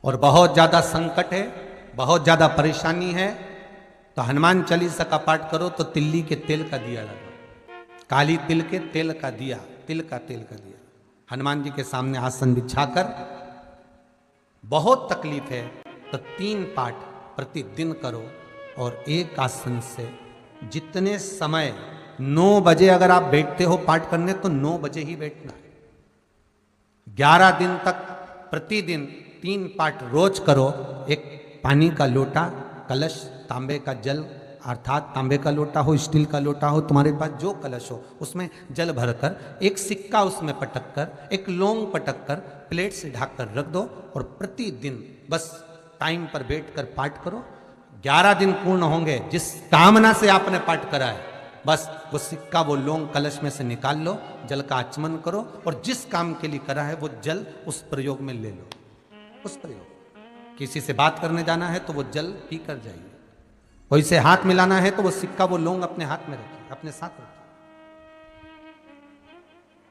और बहुत ज्यादा संकट है, बहुत ज्यादा परेशानी है, तो हनुमान चालीसा का पाठ करो तो तिल्ली के तेल का दिया लगाओ, काली तिल के तेल का दिया, तिल का तेल का दिया हनुमान जी के सामने आसन बिछाकर। बहुत तकलीफ है तो 3 पाठ प्रतिदिन करो और एक आसन से जितने समय 9 बजे अगर आप बैठते हो पाठ करने तो 9 बजे ही बैठना है। 11 दिन तक प्रतिदिन 3 पाठ रोज करो। एक पानी का लोटा, कलश, तांबे का जल अर्थात तांबे का लोटा हो, स्टील का लोटा हो, तुम्हारे पास जो कलश हो उसमें जल भरकर एक सिक्का उसमें पटक कर, एक लौंग पटक कर प्लेट से ढक कर रख दो और प्रतिदिन बस टाइम पर बैठकर पाठ करो। 11 दिन पूर्ण होंगे, जिस कामना से आपने पाठ करा है बस वो सिक्का, वो लौंग कलश में से निकाल लो, जल का आचमन करो और जिस काम के लिए करा है वो जल उस प्रयोग में ले लो। उस प्रयोग, किसी से बात करने जाना है तो वो जल पी कर जाइए, कोई से हाथ मिलाना है तो वो सिक्का, वो लौंग अपने हाथ में रखिए, अपने साथ रखिए।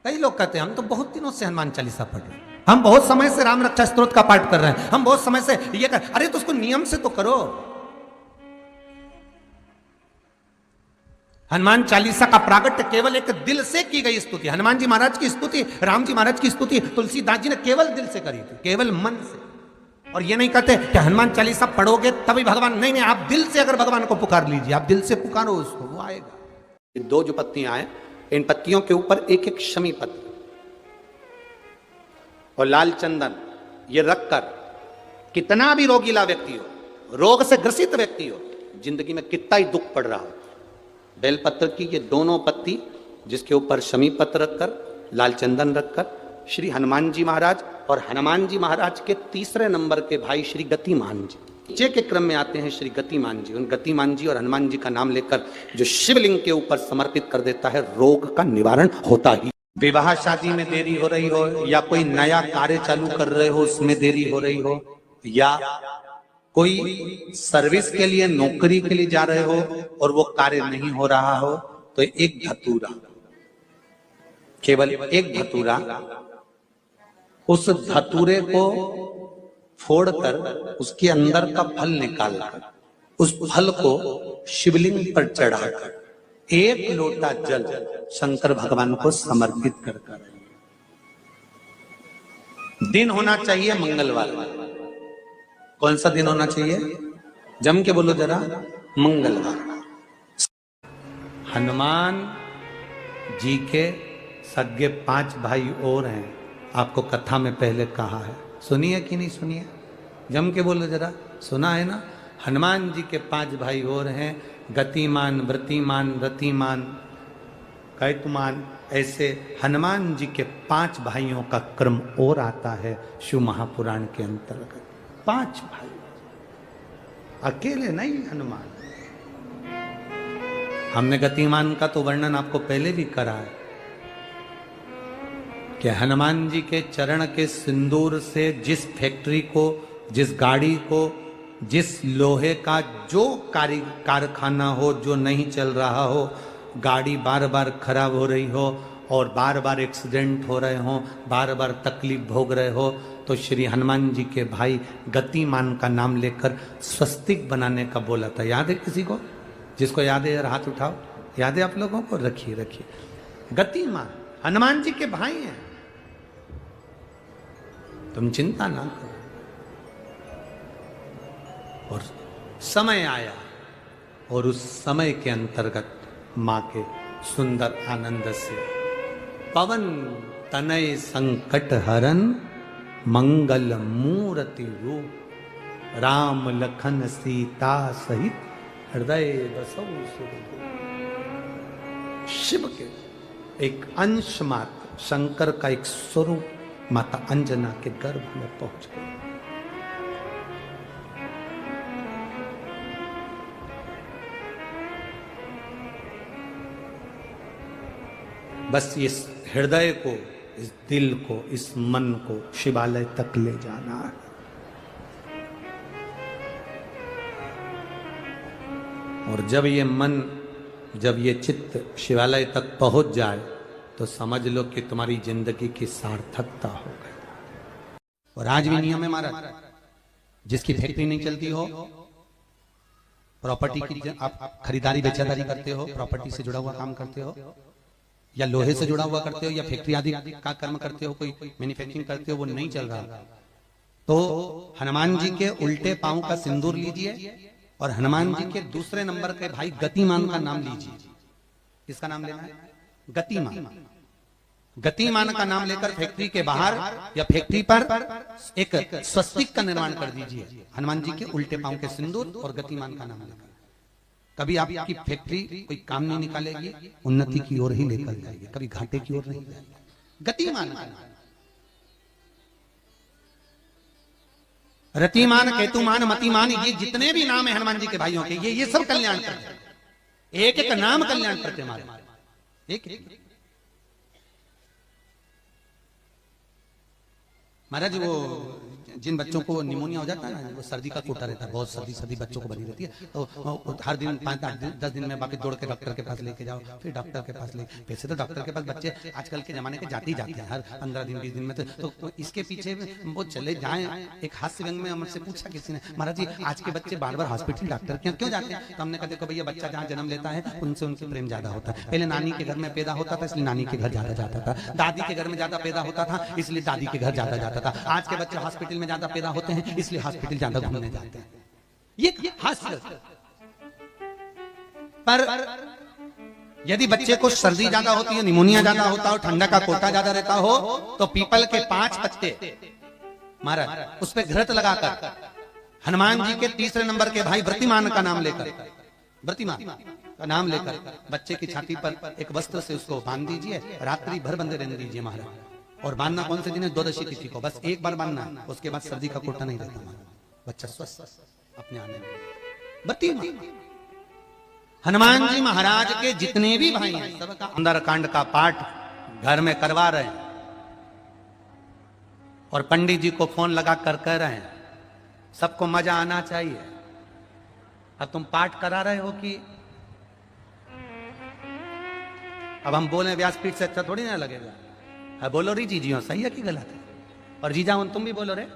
कई लोग कहते हैं हम तो बहुत दिनों से हनुमान चालीसा पढ़ रहे हैं, हम बहुत समय से राम रक्षा स्तोत्र का पाठ कर रहे हैं, हम बहुत समय से ये कर, अरे तो उसको नियम से तो करो। हनुमान चालीसा का प्रागट्य केवल एक दिल से की गई स्तुति, हनुमान जी महाराज की स्तुति, राम जी महाराज की स्तुति तुलसीदास जी ने केवल दिल से करी थी, केवल मन से। और ये नहीं कहते कि हनुमान चालीसा पढ़ोगे तभी भगवान, नहीं, आप दिल से अगर भगवान को पुकार लीजिए, आप दिल से पुकारो उसको, वो आएगा। ये 2 जो पत्तियां आए, इन पत्तियों के ऊपर एक एक शमी पत्र और लाल चंदन ये रखकर कितना भी रोगीला व्यक्ति हो, रोग से ग्रसित व्यक्ति हो, जिंदगी में कितना ही दुख पड़ रहा हो, बेलपत्र की ये दोनों पत्ती जिसके ऊपर शमी पत्र रखकर, लाल चंदन रखकर श्री हनुमान जी महाराज और हनुमान जी महाराज के तीसरे नंबर के भाई श्री गतिमान जी, नीचे के क्रम में आते हैं श्री गतिमान जी, उन गतिमान जी और हनुमान जी का नाम लेकर जो शिवलिंग के ऊपर समर्पित कर देता है, रोग का निवारण होता ही। विवाह शादी में देरी हो रही हो या कोई नया कार्य चालू कर रहे हो उसमें देरी हो रही हो, या कोई सर्विस के लिए, नौकरी के लिए जा रहे हो और वो कार्य नहीं हो रहा हो, तो एक धतूरा, केवल एक धतूरा, उस धतूरे को फोड़कर उसके अंदर का फल निकालकर उस फल को शिवलिंग पर चढ़ाकर 1 लोटा जल शंकर भगवान को समर्पित कर। दिन होना चाहिए मंगलवार। कौन सा दिन होना चाहिए? जम के बोलो जरा, मंगलवार। हनुमान जी के सगे 5 भाई और हैं, आपको कथा में पहले कहा है, सुनिए कि नहीं सुनिए? जम के बोलो जरा, सुना है ना? हनुमान जी के 5 भाई और हैं, गतिमान, व्रतिमान, रतिमान, कैतुमान, ऐसे हनुमान जी के 5 भाइयों का क्रम और आता है शिव महापुराण के अंतर्गत। 5 भाई, अकेले नहीं हनुमान। हमने गतिमान का तो वर्णन आपको पहले भी करा है कि हनुमान जी के चरण के सिंदूर से जिस फैक्ट्री को, जिस गाड़ी को, जिस लोहे का जो कारखाना हो जो नहीं चल रहा हो, गाड़ी बार बार खराब हो रही हो और बार बार एक्सीडेंट हो रहे हो, बार बार तकलीफ भोग रहे हो, तो श्री हनुमान जी के भाई गतिमान का नाम लेकर स्वस्तिक बनाने का बोला था। याद है किसी को? जिसको याद है यार हाथ उठाओ। याद है आप लोगों को? रखिए रखिए। गतिमान हनुमान जी के भाई हैं, तुम चिंता ना करो। और समय आया और उस समय के अंतर्गत मां के सुंदर आनंद से पवन तनय संकट हरन मंगल मूर्ति रूप राम लखन सीता सहित हृदय बसौ सुरभूप। शिव के एक अंश मात्र, शंकर का एक स्वरूप माता अंजना के गर्भ में पहुंच गए। बस इस हृदय को, इस दिल को, इस मन को शिवालय तक ले जाना है। और जब ये मन, जब ये चित्त शिवालय तक पहुंच जाए तो समझ लो कि तुम्हारी जिंदगी की सार्थकता हो गई। और आज भी नियम है महाराज, जिसकी फैक्ट्री नहीं चलती हो, प्रॉपर्टी की आप खरीदारी बेचादारी करते हो, प्रॉपर्टी से जुड़ा हुआ काम करते हो, या लोहे से जुड़ा हुआ करते हो, या फैक्ट्री आदि का कर्म करते हो, कोई मैन्युफैक्चरिंग करते हो, वो नहीं चल रहा, तो हनुमान जी के उल्टे पांव का सिंदूर लीजिए और हनुमान जी के दूसरे नंबर के भाई गतिमान का नाम लीजिए। किसका नाम लेना है? गतिमान। गतिमान का नाम लेकर फैक्ट्री के बाहर या फैक्ट्री पर एक स्वस्तिक का निर्माण कर दीजिए, हनुमान जी के उल्टे पांव के सिंदूर और गतिमान का नाम लेकर। कभी आपकी फैक्ट्री कोई काम नहीं निकालेगी, उन्नति की ओर ही लेकर जाएगी, कभी घाटे की ओर नहीं जाएगी। गतिमान का नाम, रतिमान, केतुमान, मतिमान, ये जितने भी नाम है हनुमान जी के भाइयों के, ये सब कल्याण करते हैं। एक एक नाम कल्याण करते हमारे, एक एक। महाराज वो जिन बच्चों को निमोनिया हो जाता है ना, वो सर्दी का कोटा रहता है, बहुत सर्दी बच्चों को बनी रहती है, तो हर दिन 5-10 दिन में वापस दौड़ के डॉक्टर के पास लेके जाओ, फिर डॉक्टर के पास ले। वैसे तो डॉक्टर के पास बच्चे आजकल के जमाने के जाते ही जाते हैं, हर 15 दिन 20 दिन में, तो इसके पीछे वो चले जाएं। एक हास्य व्यंग में हमसे पूछा किसी ने, महाराज जी आज के बच्चे बार बार हॉस्पिटल डॉक्टर के क्यों जाते हैं? तो हमने कहा देखो भैया, बच्चा जहाँ जन्म लेता है उनसे उनसे प्रेम ज्यादा होता है। पहले नानी के घर में पैदा होता था, इसलिए नानी के घर ज्यादा जाता था, दादी के घर में ज्यादा पैदा होता था, इसलिए दादी के घर ज्यादा जाता था। आज के बच्चे हॉस्पिटल में ज्यादा पैदा होते हैं, इसलिए हॉस्पिटल ज्यादा घूमने जाते हैं। ये हास्य। पर यदि बच्चे को सर्दी ज्यादा होती है, निमोनिया ज्यादा होता हो, ठंडा का कोटा ज्यादा रहता हो, तो पीपल के 5 पत्ते महाराज उस पर घृत लगाकर हनुमान जी के तीसरे नंबर के भाई व्रतिमान का नाम लेकर, व्रतिमान का नाम लेकर बच्चे की छाती पर एक वस्त्र से उसको बांध दीजिए, रात्रि भर बंधे रहने दीजिए महाराज। और बांधना कौन से दिन है? 12 तिथि को, बस एक बार बांधना, उसके बाद सर्दी का कोटा नहीं रहता महाराज, बच्चा स्वस्थ अपने आने में। हनुमान जी महाराज के जितने भी भाई हैं सबका सुंदरकांड का पाठ घर में करवा रहे हैं, और पंडित जी को फोन लगा कर कह रहे हैं सबको मजा आना चाहिए। अब तुम पाठ करा रहे हो कि अब हम बोले व्यासपीठ से अच्छा थोड़ी ना लगेगा। है बोलो री जीजियो, सही है कि गलत है? और जीजा तुम भी बोलो रे,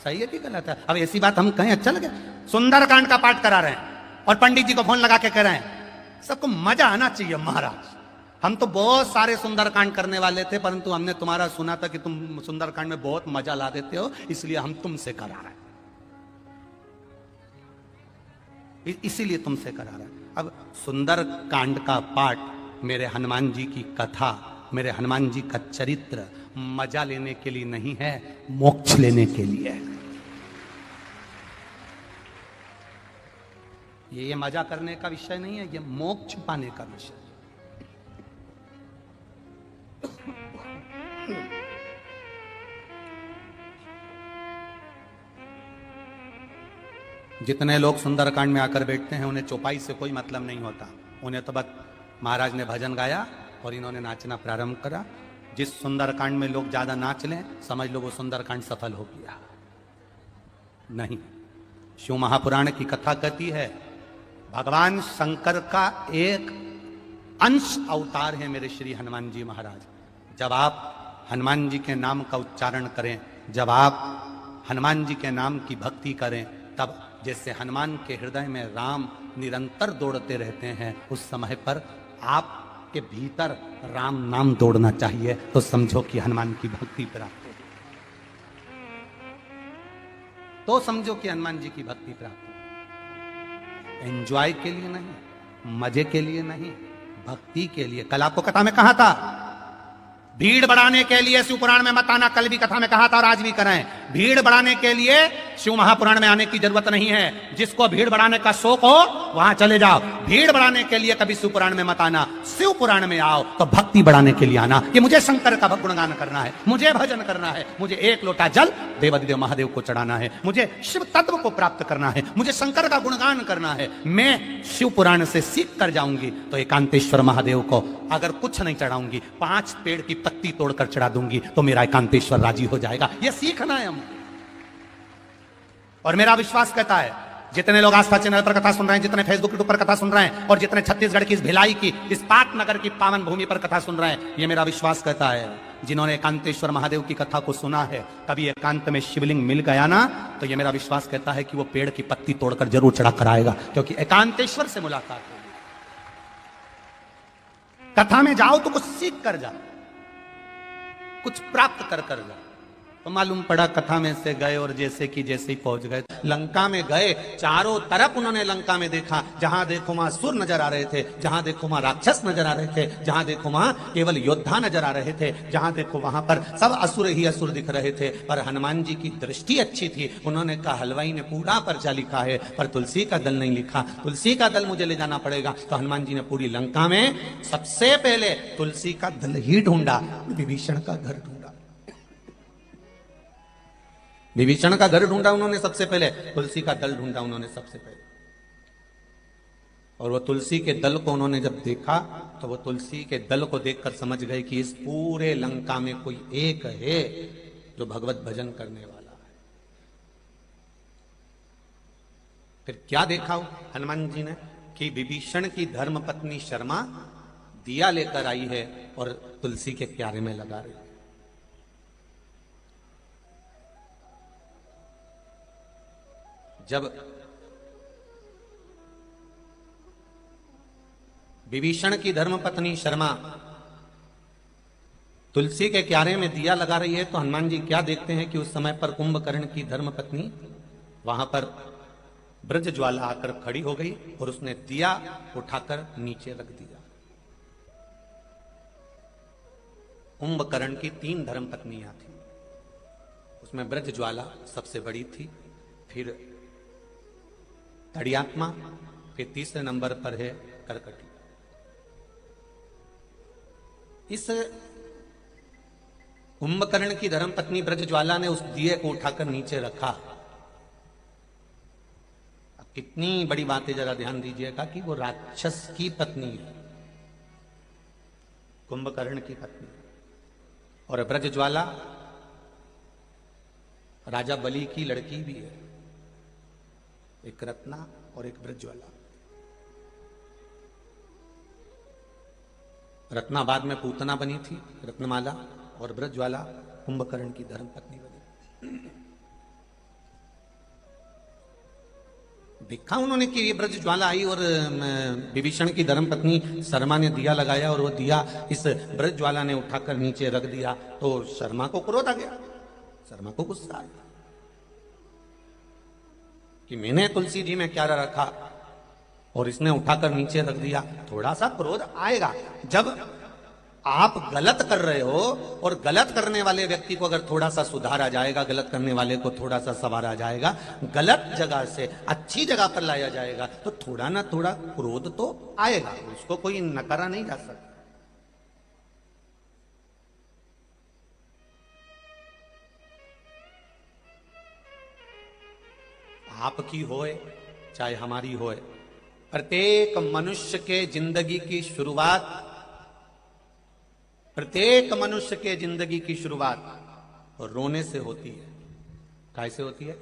सही है कि गलत है? अब ऐसी बात हम कहें अच्छा लगे? सुंदरकांड का पाठ करा रहे हैं और पंडित जी को फोन लगा के कह रहे हैं सबको मजा आना चाहिए महाराज। हम तो बहुत सारे सुंदरकांड करने वाले थे, परंतु हमने तुम्हारा सुना था कि तुम सुंदरकांड में बहुत मजा ला देते हो, इसलिए हम तुमसे करा रहे हैं, इसीलिए तुमसे करा रहे हैं। अब सुंदरकांड का पाठ, मेरे हनुमान जी की कथा, मेरे हनुमान जी का चरित्र मजा लेने के लिए नहीं है, मोक्ष लेने के लिए है। ये मजा करने का विषय नहीं है, ये मोक्ष पाने का विषय। जितने लोग सुंदरकांड में आकर बैठते हैं उन्हें चौपाई से कोई मतलब नहीं होता, उन्हें तो बस महाराज ने भजन गाया और इन्होंने नाचना प्रारंभ करा। जिस सुंदरकांड में लोग ज्यादा नाच लें समझ लो वो सुंदरकांड सफल हो गया। नहीं, शिव महापुराण की कथा कहती है भगवान शंकर का एक अंश अवतार है मेरे श्री हनुमान जी महाराज। जब आप हनुमान जी के नाम का उच्चारण करें, जब आप हनुमान जी के नाम की भक्ति करें, तब जैसे हनुमान के हृदय में राम निरंतर दौड़ते रहते हैं, उस समय पर आपके भीतर राम नाम दौड़ना चाहिए, तो समझो कि हनुमान की भक्ति प्राप्त होगी। तो समझो कि हनुमान जी की भक्ति प्राप्त होगी। एंजॉय के लिए नहीं, मजे के लिए नहीं, भक्ति के लिए। कल आपको कथा में कहा था भीड़ बढ़ाने के लिए शिव पुराण में मत आना, कल भी कथा में कहा था और आज भी कराएं। भीड़ बढ़ाने के लिए शिव महापुराण में आने की जरूरत नहीं है। जिसको भीड़ बढ़ाने का शौक हो वहां चले जाओ। भीड़ बढ़ाने के लिए कभी शिव पुराण में मत आना, शिव पुराण में आओ तो भक्ति बढ़ाने के लिए आना कि मुझे शंकर का गुणगान करना है, मुझे भजन करना है, मुझे एक लोटा जल देवादिदेव महादेव को चढ़ाना है, मुझे शिव तत्व को प्राप्त करना है, मुझे शंकर का गुणगान करना है। मैं शिव पुराण से सीख कर जाऊंगी तो एकांतेश्वर महादेव को अगर कुछ नहीं चढ़ाऊंगी, 5 पेड़ की पत्ती तोड़कर चढ़ा दूंगी तो मेरा एकांतेश्वर राजी हो जाएगा। यह सीखना है हम। और मेरा विश्वास कहता है जितने लोग आस्था चैनल पर कथा सुन रहे हैं, जितने फेसबुक यूट्यूब पर कथा सुन रहे हैं, और जितने छत्तीसगढ़ की इस भिलाई की, इस पाटनगर की पावन भूमि पर कथा सुन रहे हैं, ये मेरा विश्वास कहता है जिन्होंने एकांतेश्वर महादेव की कथा को सुना है, कभी एकांत में शिवलिंग मिल गया ना, तो ये मेरा विश्वास कहता है कि वो पेड़ की पत्ती तोड़कर जरूर चढ़ा कर आएगा, क्योंकि एकांतेश्वर से मुलाकात होगी। कथा में जाओ तो कुछ सीख कर जाओ, कुछ प्राप्त कर कर जाओ। तो मालूम पड़ा कथा में से गए और जैसे कि जैसे ही पहुंच गए लंका में गए, चारों तरफ उन्होंने लंका में देखा, जहां देखो वहां असुर नजर आ रहे थे, जहां देखो वहां राक्षस नजर आ रहे थे, जहां देखो वहां केवल योद्धा नजर आ रहे थे, जहां देखो वहां पर सब असुर ही असुर दिख रहे थे। पर हनुमान जी की दृष्टि अच्छी थी, उन्होंने कहा हलवाई ने पूरा पर्चा लिखा है पर तुलसी का दल नहीं लिखा, तुलसी का दल मुझे ले जाना पड़ेगा। तो हनुमान जी ने पूरी लंका में सबसे पहले तुलसी का दल ही ढूंढा, विभीषण का घर ढूंढा, विभीषण का घर ढूंढा उन्होंने सबसे पहले, तुलसी का दल ढूंढा उन्होंने सबसे पहले। और वो तुलसी के दल को उन्होंने जब देखा तो वो तुलसी के दल को देखकर समझ गए कि इस पूरे लंका में कोई एक है जो भगवत भजन करने वाला है। फिर क्या देखा हनुमान जी ने कि विभीषण की धर्मपत्नी शर्मा दिया लेकर आई है और तुलसी के क्यारे में लगा रही है। जब विभीषण की धर्मपत्नी शर्मा तुलसी के क्यारे में दिया लगा रही है तो हनुमान जी क्या देखते हैं कि उस समय पर कुंभकर्ण की धर्मपत्नी वहां पर ब्रज ज्वाला आकर खड़ी हो गई और उसने दिया उठाकर नीचे रख दिया। कुंभकर्ण की 3 धर्मपत्नियां थी, उसमें ब्रज ज्वाला सबसे बड़ी थी, फिर तड़ियात्मा, फिर तीसरे नंबर पर है करकटी। इस कुंभकर्ण की धर्मपत्नी ब्रजज्वाला ने उस दिए को उठाकर नीचे रखा। अब कितनी बड़ी बात है, जरा ध्यान दीजिएगा कि वो राक्षस की पत्नी है, कुंभकर्ण की पत्नी, और ब्रजज्वाला राजा बलि की लड़की भी है, एक रत्ना और एक ब्रजज्वाला। रत्ना बाद में पूतना बनी थी, रत्नमाला, और ब्रजज्वाला कुंभकर्ण की धर्मपत्नी बनी। देखा उन्होंने कि ये ब्रजज्वाला आई और विभीषण की धर्मपत्नी शर्मा ने दिया लगाया और वो दिया इस ब्रजज्वाला ने उठाकर नीचे रख दिया, तो शर्मा को क्रोध आ गया, शर्मा को गुस्सा आ गया कि मैंने तुलसी जी में क्या रखा और इसने उठाकर नीचे रख दिया। थोड़ा सा क्रोध आएगा जब आप गलत कर रहे हो और गलत करने वाले व्यक्ति को अगर थोड़ा सा सुधारा जाएगा, गलत करने वाले को थोड़ा सा संवारा जाएगा, गलत जगह से अच्छी जगह पर लाया जाएगा, तो थोड़ा ना थोड़ा क्रोध तो आएगा, उसको कोई नकारा नहीं जा सकता। आपकी होए चाहे हमारी होए, प्रत्येक मनुष्य के जिंदगी की शुरुआत, प्रत्येक मनुष्य के जिंदगी की शुरुआत रोने से होती है। कैसे होती है?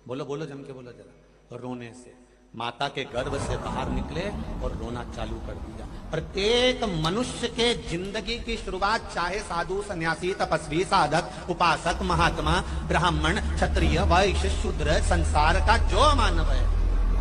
बोलो बोलो, जम के बोलो जरा। रोने से। माता के गर्भ से बाहर निकले और रोना चालू कर दिया। प्रत्येक मनुष्य के जिंदगी की शुरुआत, चाहे साधु, सन्यासी, तपस्वी, साधक, उपासक, महात्मा, ब्राह्मण, क्षत्रिय, वैश्य, शूद्र, संसार का जो मानव है,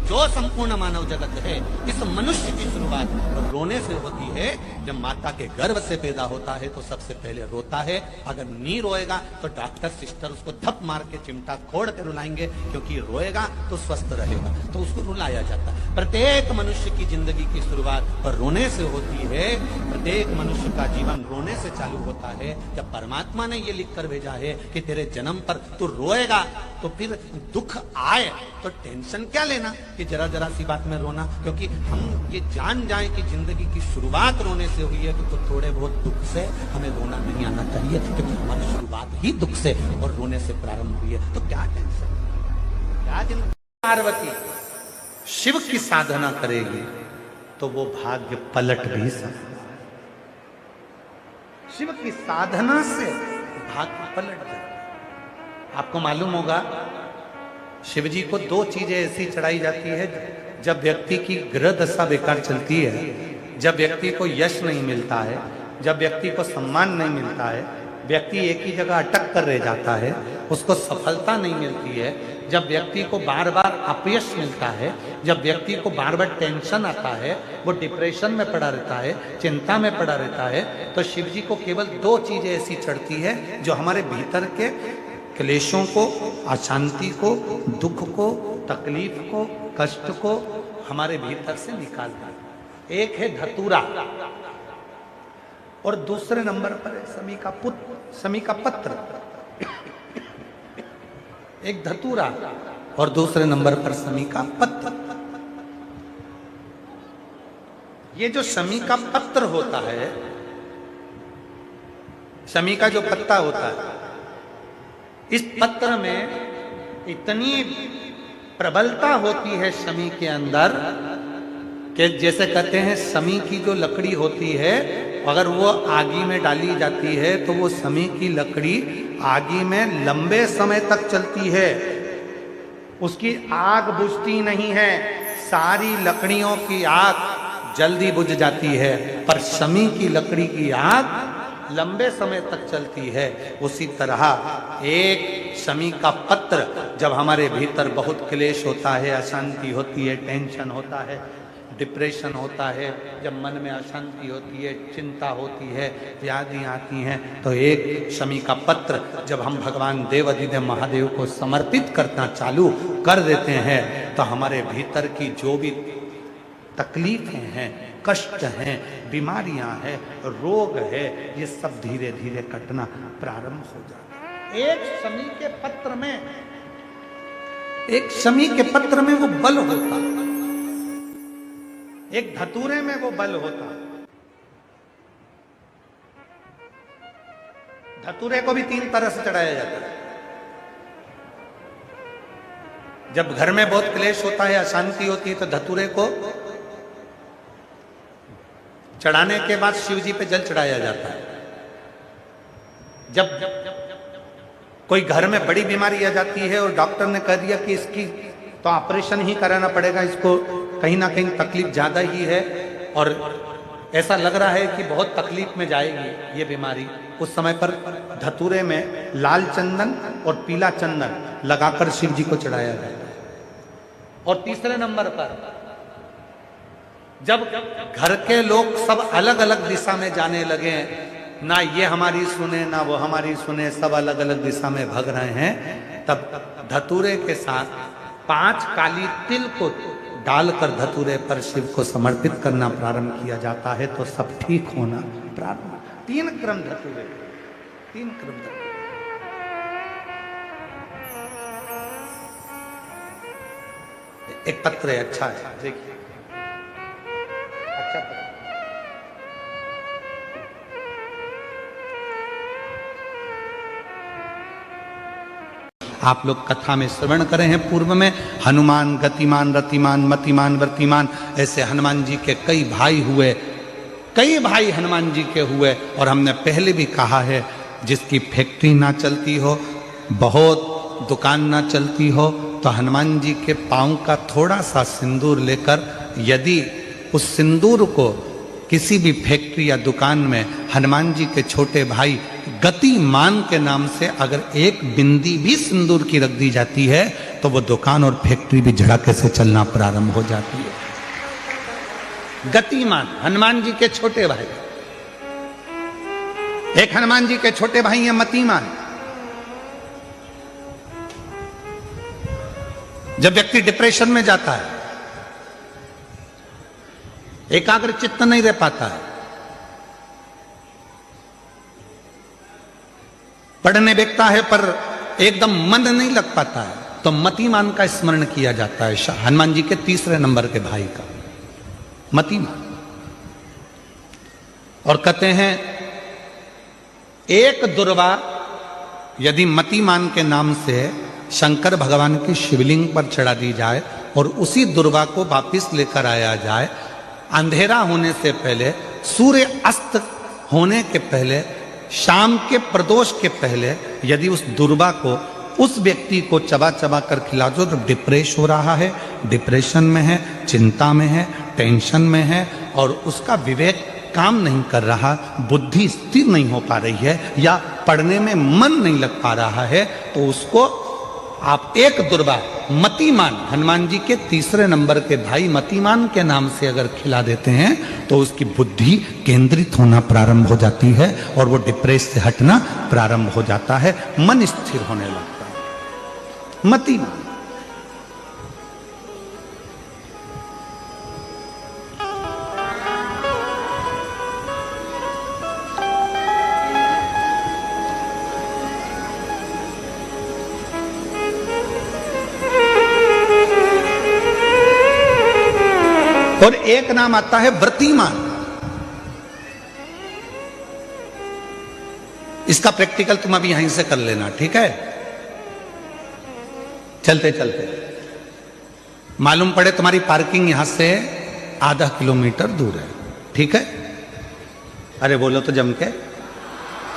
जो संपूर्ण मानव जगत है, इस मनुष्य की शुरुआत रोने से होती है। जब माता के गर्भ से पैदा होता है तो सबसे पहले रोता है। अगर नहीं रोएगा तो डॉक्टर सिस्टर उसको धप मार के चिमटा खोड़ के रुलाएंगे, क्योंकि रोएगा तो स्वस्थ रहेगा, तो उसको रुलाया जाता है। प्रत्येक मनुष्य की जिंदगी की शुरुआत रोने से होती है। प्रत्येक मनुष्य का जीवन रोने से चालू होता है। जब परमात्मा ने ये लिख कर भेजा है कि तेरे जन्म पर तू रोएगा, तो फिर दुख आए तो टेंशन क्या लेना कि जरा जरा सी बात में रोना, क्योंकि हम ये जान जाए कि जिंदगी की शुरुआत रोने से हुई है, तो थोड़े बहुत दुख से हमें रोना नहीं आना चाहिए, क्योंकि हमारी शुरुआत ही दुख से और रोने से प्रारंभ हुई है। तो क्या टेंशन, क्या चिंता। पार्वती शिव की साधना करेगी तो वो भाग्य पलट भी सकता। शिव की साधना से भाग्य पलट जाए। आपको मालूम होगा शिव जी को 2 चीजें ऐसी चढ़ाई जाती है जब व्यक्ति की ग्रह दशा बेकार चलती है, जब व्यक्ति को यश नहीं मिलता है, जब व्यक्ति को सम्मान नहीं मिलता है, व्यक्ति एक ही जगह अटक कर रह जाता है, उसको सफलता नहीं मिलती है, जब व्यक्ति को बार बार अपयश मिलता है, जब व्यक्ति को बार बार टेंशन आता है, वो डिप्रेशन में पड़ा रहता है, चिंता में पड़ा रहता है, तो शिव जी को केवल दो चीजें ऐसी चढ़ती है जो हमारे भीतर के क्लेशों को, अशांति को, दुख को, तकलीफ को, कष्ट को हमारे भीतर से निकालता है। एक है धतूरा और दूसरे नंबर पर है समी का पत्र। एक धतूरा और दूसरे नंबर पर समी का पत्र। ये जो समी का पत्र होता है, समी का जो पत्ता होता है, इस पत्र में इतनी प्रबलता होती है समी के अंदर कि जैसे कहते हैं समी की जो लकड़ी होती है, अगर वो आगी में डाली जाती है तो वो समी की लकड़ी आगी में लंबे समय तक चलती है, उसकी आग बुझती नहीं है। सारी लकड़ियों की आग जल्दी बुझ जाती है, पर समी की लकड़ी की आग लंबे समय तक चलती है। उसी तरह एक समी का पत्र, जब हमारे भीतर बहुत क्लेश होता है, अशांति होती है, टेंशन होता है, डिप्रेशन होता है, जब मन में अशांति होती है, चिंता होती है, व्याधि आती हैं, तो एक शमी का पत्र जब हम भगवान देवाधिदेव महादेव को समर्पित करना चालू कर देते हैं, तो हमारे भीतर की जो भी तकलीफें हैं, कष्ट हैं, बीमारियां हैं, रोग है, ये सब धीरे धीरे कटना प्रारंभ हो जाता है। एक शमी के पत्र में वो बल होता है, एक धतूरे में वो बल होता है। धतूरे को भी 3 तरह से चढ़ाया जाता है। जब घर में बहुत क्लेश होता है, अशांति होती है, तो धतूरे को चढ़ाने के बाद शिव जी पे जल चढ़ाया जाता है। जब कोई घर में बड़ी बीमारी आ जाती है और डॉक्टर ने कह दिया कि इसकी तो ऑपरेशन ही कराना पड़ेगा, इसको कहीं ना कहीं तकलीफ ज्यादा ही है और ऐसा लग रहा है कि बहुत तकलीफ में जाएगी ये बीमारी, उस समय पर धतूरे में लाल चंदन और पीला चंदन लगाकर शिव जी को चढ़ाया जाता है। और तीसरे नंबर पर जब घर के लोग सब अलग अलग दिशा में जाने लगे, ना ये हमारी सुने ना वो हमारी सुने, सब अलग अलग दिशा में भाग रहे हैं, तब धतूरे के साथ 5 काली तिल को डालकर धतूरे पर शिव को समर्पित करना प्रारंभ किया जाता है, तो सब ठीक होना प्रारंभ। 3 क्रम धतूरे, 3 क्रम धतूरे। एक पत्र है, अच्छा है, देखिए अच्छा पत्र। आप लोग कथा में श्रवण करें हैं पूर्व में, हनुमान गतिमान रतिमान मतिमान वर्तिमान, ऐसे हनुमान जी के कई भाई हुए, कई भाई हनुमान जी के हुए। और हमने पहले भी कहा है, जिसकी फैक्ट्री ना चलती हो, बहुत दुकान ना चलती हो, तो हनुमान जी के पांव का थोड़ा सा सिंदूर लेकर, यदि उस सिंदूर को किसी भी फैक्ट्री या दुकान में हनुमान जी के छोटे भाई गतिमान के नाम से अगर एक बिंदी भी सिंदूर की रख दी जाती है, तो वो दुकान और फैक्ट्री भी झड़के से चलना प्रारंभ हो जाती है। गतिमान हनुमान जी के छोटे भाई, एक हनुमान जी के छोटे भाई हैं मतिमान। जब व्यक्ति डिप्रेशन में जाता है, एकाग्र चित्त नहीं रह पाता है, पढ़ने बैठता है पर एकदम मन नहीं लग पाता है, तो मतिमान का स्मरण किया जाता है, हनुमान जी के तीसरे नंबर के भाई का मतिमान। और कहते हैं एक दुर्वा यदि मतिमान के नाम से शंकर भगवान की शिवलिंग पर चढ़ा दी जाए और उसी दुर्वा को वापिस लेकर आया जाए, अंधेरा होने से पहले, सूर्य अस्त होने के पहले, शाम के प्रदोष के पहले यदि उस दुर्वा को उस व्यक्ति को चबा चबा कर खिला दो, तो डिप्रेस हो रहा है, डिप्रेशन में है, चिंता में है, टेंशन में है और उसका विवेक काम नहीं कर रहा, बुद्धि स्थिर नहीं हो पा रही है, या पढ़ने में मन नहीं लग पा रहा है तो उसको आप एक दुर्बा मतिमान, हनुमान जी के तीसरे नंबर के भाई मतिमान के नाम से अगर खिला देते हैं तो उसकी बुद्धि केंद्रित होना प्रारंभ हो जाती है और वो डिप्रेस से हटना प्रारंभ हो जाता है, मन स्थिर होने लगता है। मतिमान और एक नाम आता है व्रतिमान। इसका प्रैक्टिकल तुम अभी यहीं से कर लेना, ठीक है? चलते चलते मालूम पड़े तुम्हारी पार्किंग यहां से आधा किलोमीटर दूर है, ठीक है? अरे बोलो तो जम के,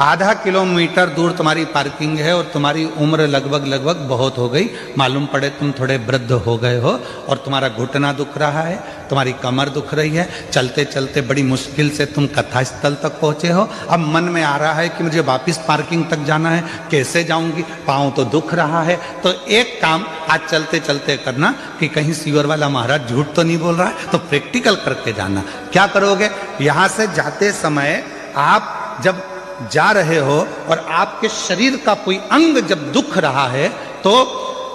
आधा किलोमीटर दूर तुम्हारी पार्किंग है और तुम्हारी उम्र लगभग बहुत हो गई। मालूम पड़े तुम थोड़े वृद्ध हो गए हो और तुम्हारा घुटना दुख रहा है, तुम्हारी कमर दुख रही है, चलते चलते बड़ी मुश्किल से तुम कथा स्थल तक पहुंचे हो। अब मन में आ रहा है कि मुझे वापस पार्किंग तक जाना है, कैसे जाऊंगी, पाँव तो दुख रहा है। तो एक काम आज चलते चलते करना कि कहीं सीवर वाला महाराज झूठ तो नहीं बोल रहा है, तो प्रैक्टिकल करके जाना। क्या करोगे? यहां से जाते समय आप जब जा रहे हो और आपके शरीर का कोई अंग जब दुख रहा है तो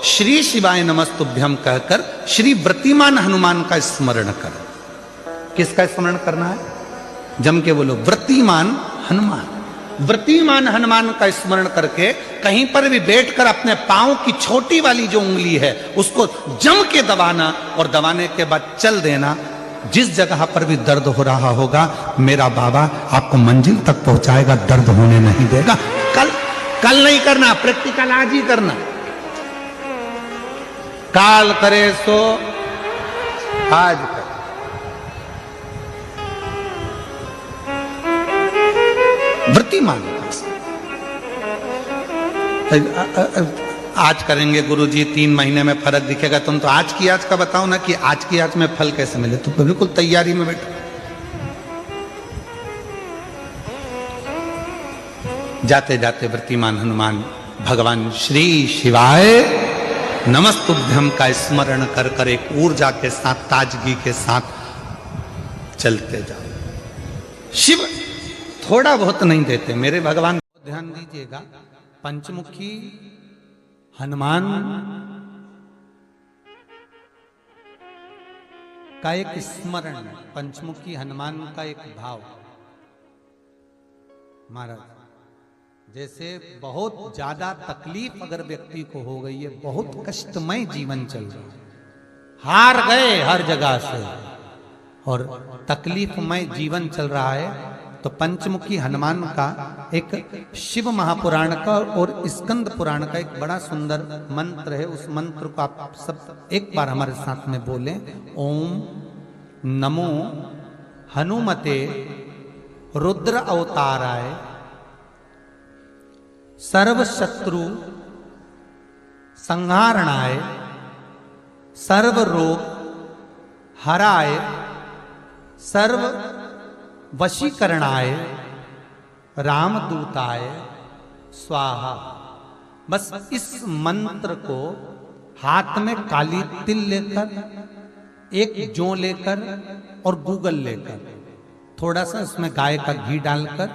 श्री शिवाय नमस्तुभ्यम कहकर श्री व्रतिमान हनुमान का स्मरण कर। किसका स्मरण करना है? जम के बोलो, व्रतिमान हनुमान। व्रतिमान हनुमान का स्मरण करके कहीं पर भी बैठकर अपने पांव की छोटी वाली जो उंगली है उसको जम के दबाना और दबाने के बाद चल देना। जिस जगह पर भी दर्द हो रहा होगा मेरा बाबा आपको मंजिल तक पहुंचाएगा, दर्द होने नहीं देगा। कल नहीं करना, प्रैक्टिकल आज ही करना। काल करे सो आज कर। व्रतिमान आज करेंगे गुरुजी, 3 महीने में फर्क दिखेगा। तुम तो आज की आज का बताओ ना कि आज की आज में फल कैसे मिले। तुम तो बिल्कुल तैयारी में बैठो। जाते जाते व्रतिमान हनुमान भगवान श्री शिवाय नमस्तुभ्यम का स्मरण कर कर एक ऊर्जा के साथ, ताजगी के साथ चलते जाओ। शिव थोड़ा बहुत नहीं देते मेरे भगवान। ध्यान दीजिएगा, पंचमुखी हनुमान का एक स्मरण, पंचमुखी हनुमान का एक भाव। महाराज जैसे बहुत ज्यादा तकलीफ अगर व्यक्ति को हो गई है, बहुत कष्टमय जीवन चल रहा है, हार गए हर जगह से और तकलीफमय जीवन चल रहा है, तो पंचमुखी हनुमान का एक शिव महापुराण का और स्कंद पुराण का एक बड़ा सुंदर मंत्र है। उस मंत्र को आप सब एक बार हमारे साथ में बोलें। ओम नमो हनुमते रुद्र अवताराय सर्व शत्रु संहारणाय सर्व रोग हराय सर्व वशीकरणाय रामदूताय स्वाहा। बस इस मंत्र को हाथ में काली तिल लेकर, एक जौ लेकर और गूगल लेकर, थोड़ा सा इसमें गाय का घी डालकर,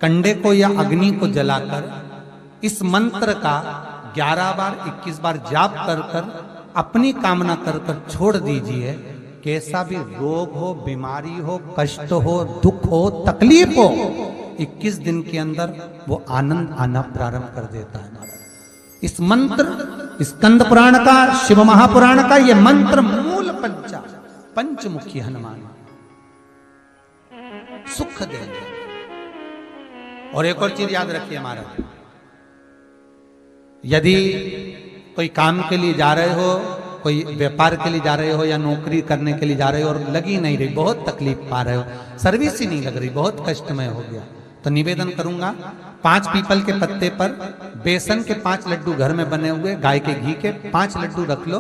कंडे को या अग्नि को जलाकर इस मंत्र का 11 बार 21 बार जाप कर कर अपनी कामना कर कर छोड़ दीजिए। कैसा भी रोग हो, बीमारी हो, कष्ट हो, दुख हो, तकलीफ हो, 21 दिन के अंदर वो आनंद आना प्रारंभ कर देता है। इस मंत्र स्कंद पुराण का, शिव महापुराण का ये मंत्र मूल पंचमुखी हनुमान सुख देंगे। और एक और चीज याद रखिए महाराज, यदि कोई काम के लिए जा रहे हो, कोई व्यापार के लिए जा रहे हो या नौकरी करने के लिए जा रहे हो और लगी नहीं रही, बहुत तकलीफ पा रहे हो, सर्विस ही नहीं लग रही, बहुत कष्टमय हो गया, तो निवेदन करूंगा 5 पीपल के पत्ते पर बेसन के 5 लड्डू घर में बने हुए, गाय के घी के 5 लड्डू रख लो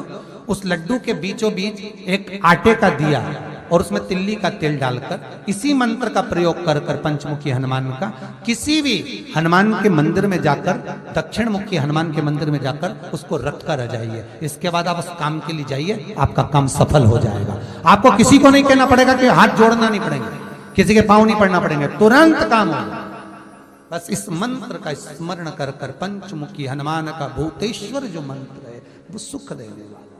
उस लड्डू के बीचों बीच एक आटे का दिया और उसमें तिल्ली का तेल डालकर इसी मंत्र का प्रयोग कर कर पंचमुखी हनुमान का किसी भी हनुमान के मंदिर में जाकर, दक्षिण मुखी हनुमान के मंदिर में जाकर उसको रख कर आ जाइए। इसके बाद आप उस काम के लिए जाइए, आपका काम सफल हो जाएगा। आपको किसी को नहीं कहना पड़ेगा कि हाथ जोड़ना नहीं पड़ेंगे, किसी के पांव नहीं पड़ना पड़ेंगे, तुरंत काम होगा। बस इस मंत्र का स्मरण कर कर पंचमुखी हनुमान का भूतेश्वर जो मंत्र है वो सुख देने वाला।